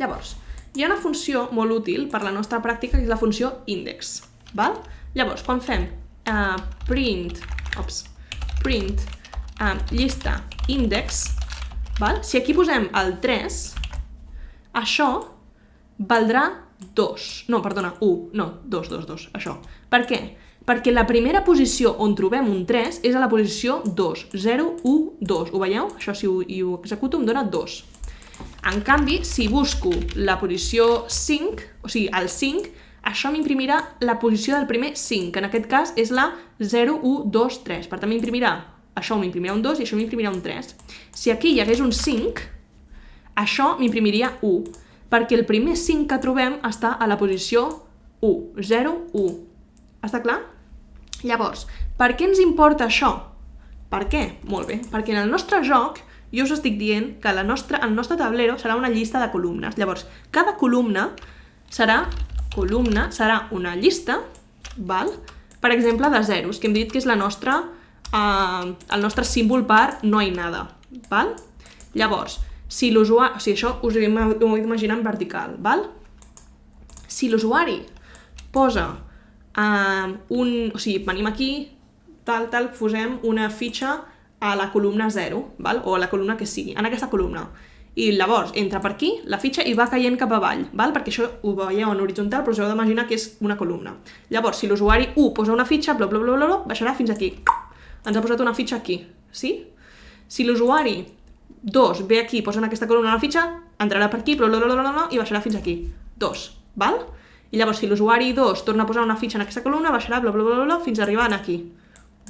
Llavors, hi ha una funció molt útil per la nostra pràctica, que és la funció index. Llavors, quan fem print llista index, si aquí posem el 3, això valdrà 2. No, perdona, 1. No, 2, això. Per què? Perquè la primera posició on trobem un 3 és a la posició 2. 0, 1, 2. Ho veieu? Això, si ho executo, em dona 2. En canvi, si busco la posició 5, o sigui, el 5, això m'imprimirà la posició del primer 5, que en aquest cas és la 0, 1, 2, 3. Per tant, això m'imprimirà un 2 i això m'imprimirà un 3. Si aquí hi hagués un 5, això m'imprimiria 1, perquè el primer 5 que trobem està a la posició 1, 0, 1. Està clar? Llavors, per què ens importa això? Per què? Molt bé, perquè en el nostre joc jo us estic dient que el nostre tablero serà una llista de columnes. Llavors, cada columna serà una llista, per exemple, de zeros, que hem dit que és el nostre símbol per no hi nada. Llavors, si l'usuari... O sigui, això us ho heu d'imaginar en vertical. Si l'usuari posa o sigui, venim aquí, posem una fitxa a la columna 0, o a la columna que sigui, en aquesta columna. I llavors entra per aquí, la fitxa, i va caient cap avall, perquè això ho veieu en horitzontal, però us heu d'imaginar que és una columna. Llavors, si l'usuari 1 posa una fitxa, baixarà fins aquí. Ens ha posat una fitxa aquí, sí? Si l'usuari 2 ve aquí i posa en aquesta columna una fitxa, entrarà per aquí, i baixarà fins aquí. 2, I llavors, si l'usuari 2 torna a posar una fitxa en aquesta columna, baixarà fins a arribar aquí.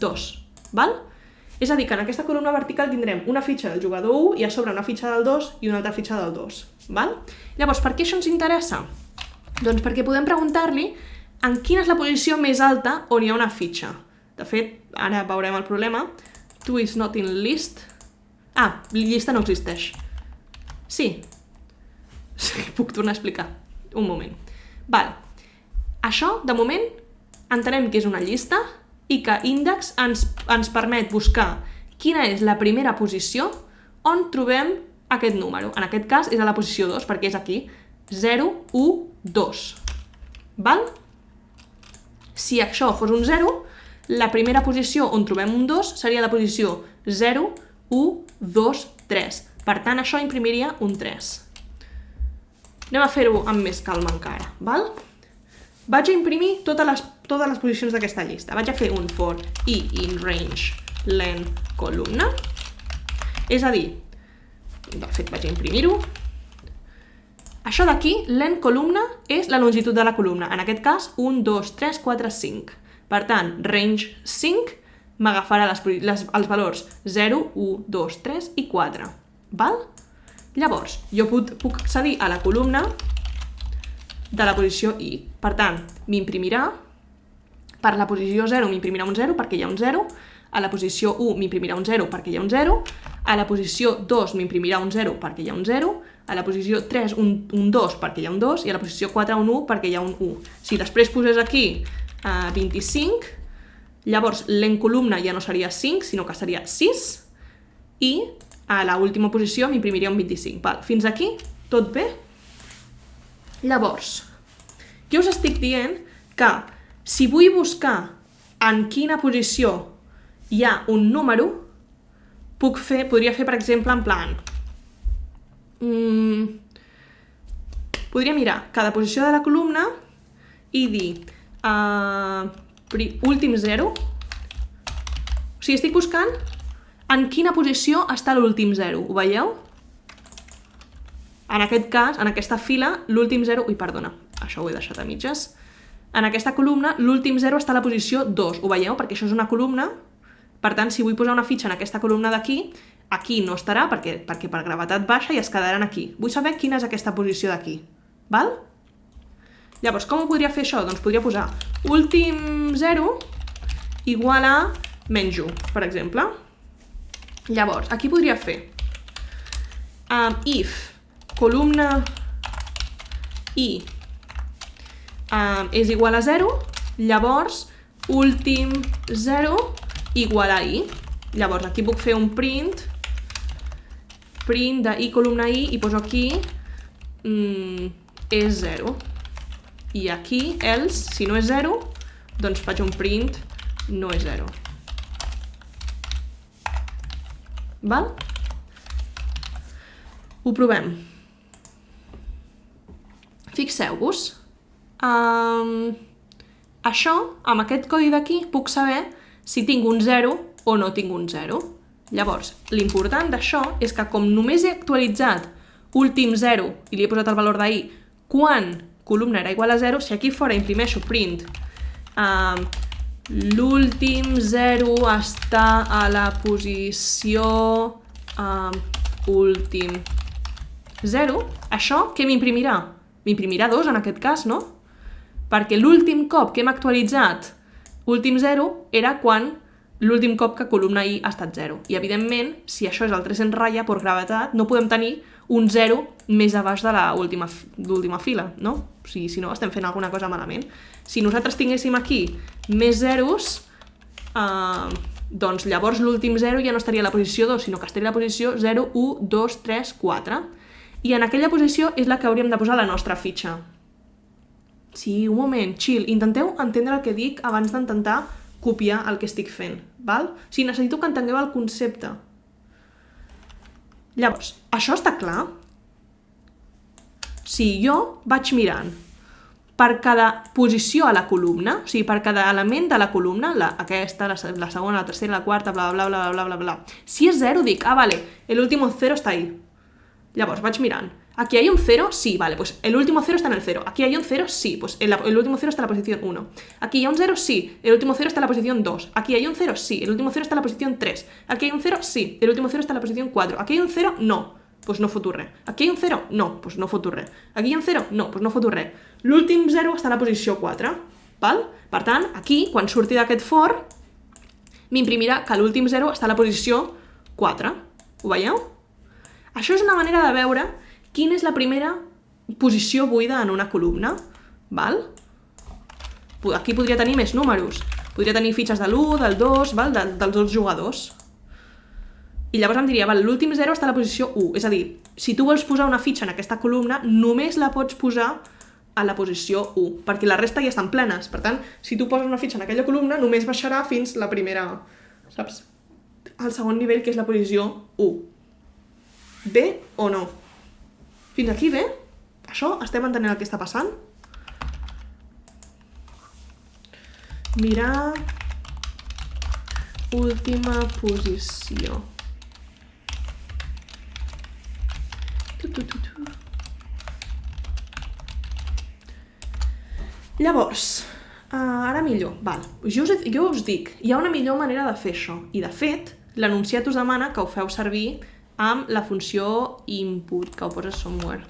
2, És a dir, que en aquesta columna vertical tindrem una fitxa del jugador 1 i a sobre una fitxa del 2 i una altra fitxa del 2. Llavors, per què això ens interessa? Doncs perquè podem preguntar-li en quina és la posició més alta on hi ha una fitxa. De fet, ara veurem el problema. 2 is not in list. Llista no existeix. Sí. Puc tornar a explicar. Un moment. Això, de moment, entenem que és una llista i que índex ens permet buscar quina és la primera posició on trobem aquest número. En aquest cas és a la posició 2, perquè és aquí. 0, 1, 2. Si això fos un 0, la primera posició on trobem un 2 seria la posició 0, 1, 2, 3. Per tant, això imprimiria un 3. Anem a fer-ho amb més calma encara. Vaig a imprimir totes les posicions d'aquesta llista. Vaig a fer un for i in range len columna. És a dir, de fet vaig a imprimir-ho. Això d'aquí, len columna, és la longitud de la columna. En aquest cas, 1, 2, 3, 4, 5. Per tant, range 5 m'agafarà els valors 0, 1, 2, 3 i 4. Llavors, jo puc accedir a la columna de la posició i. Per tant, m'imprimirà, per la posició 0 m'imprimirà un 0 perquè hi ha un 0, a la posició 1 m'imprimirà un 0 perquè hi ha un 0, a la posició 2 m'imprimirà un 0 perquè hi ha un 0, a la posició 3 un 2 perquè hi ha un 2 i a la posició 4 un 1 perquè hi ha un 1. Si després posés aquí 25, llavors l'en columna ja no seria 5, sinó que seria 6 i a l'última posició m'imprimiria un 25. Fins aquí, tot bé? Llavors, jo us estic dient que si vull buscar en quina posició hi ha un número, podria fer, per exemple, en plan... Podria mirar cada posició de la columna i dir últim 0. O sigui, estic buscant en quina posició està l'últim 0. Ho veieu? En aquest cas, en aquesta fila, l'últim 0... Ui, perdona, això ho he deixat a mitges. En aquesta columna, l'últim 0 està a la posició 2. Ho veieu? Perquè això és una columna. Per tant, si vull posar una fitxa en aquesta columna d'aquí, aquí no estarà perquè per gravetat baixa i es quedaran aquí. Vull saber quina és aquesta posició d'aquí. Llavors, com ho podria fer això? Doncs podria posar últim 0 igual a menys 1, per exemple. Llavors, aquí podria fer if columna i és igual a 0, llavors últim 0 igual a i. Llavors aquí puc fer un print de i columna i poso aquí és 0. I aquí, else, si no és 0, doncs faig un print no és 0. Val? Ho provem. Fixeu-vos. Això, amb aquest codi d'aquí, puc saber si tinc un 0 o no tinc un 0. Llavors, l'important d'això és que com només he actualitzat últim 0 i li he posat el valor d'ahir quan columna era igual a 0, si aquí fora imprimeixo print l'últim 0 està a la posició últim 0, això què m'imprimirà? M'imprimirà 2 en aquest cas, no? Perquè l'últim cop que hem actualitzat últim 0 era quan l'últim cop que columna I ha estat 0. I, evidentment, si això és el 3 en ratlla, per gravetat, no podem tenir un 0 més a baix de l'última fila, no? O sigui, si no, estem fent alguna cosa malament. Si nosaltres tinguéssim aquí més zeros, doncs llavors l'últim 0 ja no estaria a la posició 2, sinó que estaria a la posició 0, 1, 2, 3, 4. I en aquella posició és la que hauríem de posar la nostra fitxa. Sí, un moment, chill. Intenteu entendre el que dic abans d'intentar copiar el que estic fent, val? O sigui, necessito que entengueu el concepte. Llavors, això està clar? Si jo vaig mirant per cada posició a la columna, o sigui, per cada element de la columna, aquesta, la segona, la tercera, la quarta, bla, bla, bla, bla, bla, bla. Si és 0, dic, vale, el último 0 está ahí. Llavors, vaig mirant. Aquí hay un 0, sí, vale, pues el último 0 está en el 0. Aquí hay un 0, sí, pues el último 0 está en la posición 1. Aquí hay un 0, sí, el último 0 está en la posición 2. Aquí hay un 0, sí, el último 0 está en la posición 3. Aquí hay un 0, sí, el último 0 está en la posición 4. Aquí hay un 0, no, pues no foto res. Aquí hay un 0, no, pues no foto res. Aquí hi ha un 0, no, pues no foto res. L'últim 0 està a la posició 4, val? Per tant, aquí, quan surti d'aquest for, m'imprimirà que l'últim 0 està a la posició 4. Ho veieu? Això és una manera de veure quina és la primera posició buida en una columna, val? Aquí podria tenir més números. Podria tenir fitxes de l'1, del 2, val? Dels 2 jugadors. I llavors em diria, val, l'últim 0 està a la posició 1. És a dir, si tu vols posar una fitxa en aquesta columna, només la pots posar a la posició 1, perquè la resta ja estan plenes. Per tant, si tu poses una fitxa en aquella columna, només baixarà fins la primera, saps? Al segon nivell, que és la posició 1. Bé o no? Fins aquí bé? Això? Estem entenent el que està passant? Mirar última posició. Llavors, ara millor, val. Jo us dic, hi ha una millor manera de fer això, i de fet, l'enunciat us demana que ho feu servir amb la funció input, que ho poses somewhere.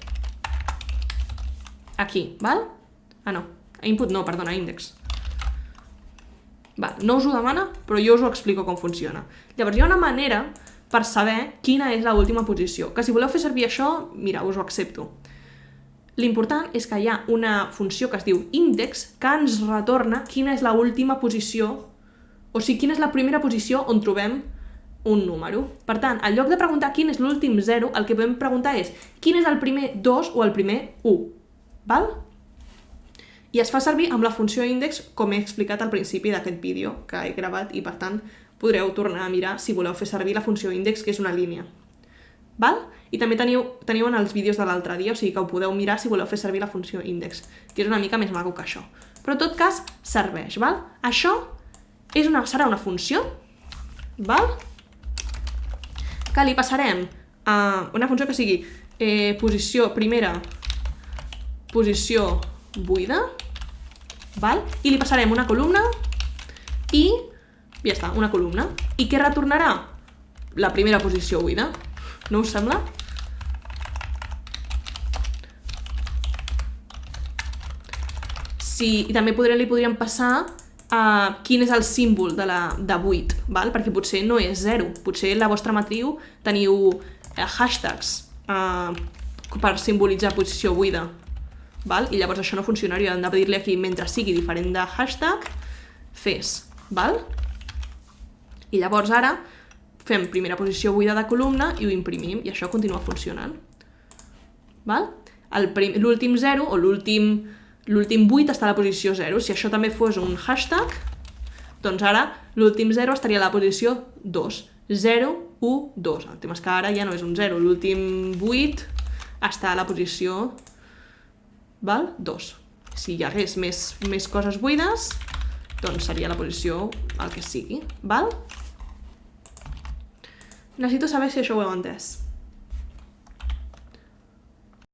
Aquí, val? Ah, no. Input no, perdona, index. Val, no us ho demana, però jo us ho explico com funciona. Llavors, hi ha una manera per saber quina és l'última posició. Que si voleu fer servir això, mira, us ho accepto. L'important és que hi ha una funció que es diu index que ens retorna quina és l'última posició, o sigui, quina és la primera posició on trobem un número. Per tant, en lloc de preguntar quin és l'últim 0, el que podem preguntar és quin és el primer 2 o el primer 1. Val? I es fa servir amb la funció index, com he explicat al principi d'aquest vídeo que he gravat, i per tant podreu tornar a mirar si voleu fer servir la funció index, que és una línia. Val? I també teniu en els vídeos de l'altre dia, o sigui que ho podeu mirar si voleu fer servir la funció index, que és una mica més maco que això. Però en tot cas, serveix, val? Això serà una funció, val? Que li passarem a una funció que sigui primera posició buida, val? I li passarem una columna i ja està, una columna. I què retornarà? La primera posició buida. No us sembla? Sí, i també li podríem passar quin és el símbol de buit, val? Perquè potser no és 0, potser la vostra matriu teniu hashtags per simbolitzar posició buida, val? I llavors això no funcionaria, hem de dir-li aquí, mentre sigui diferent de hashtag, fes, val? I llavors ara fem primera posició buida de columna i ho imprimim, i això continua funcionant, val? l'últim 0 o l'últim 8 està a la posició 0. Si això també fos un hashtag, doncs ara l'últim 0 estaria a la posició 2. 0, 1, 2. El tema és que ara ja no és un 0. L'últim 8 està a la posició 2. Si hi hagués més coses buides, doncs seria la posició el que sigui. Val? Necessito saber si això ho heu entès.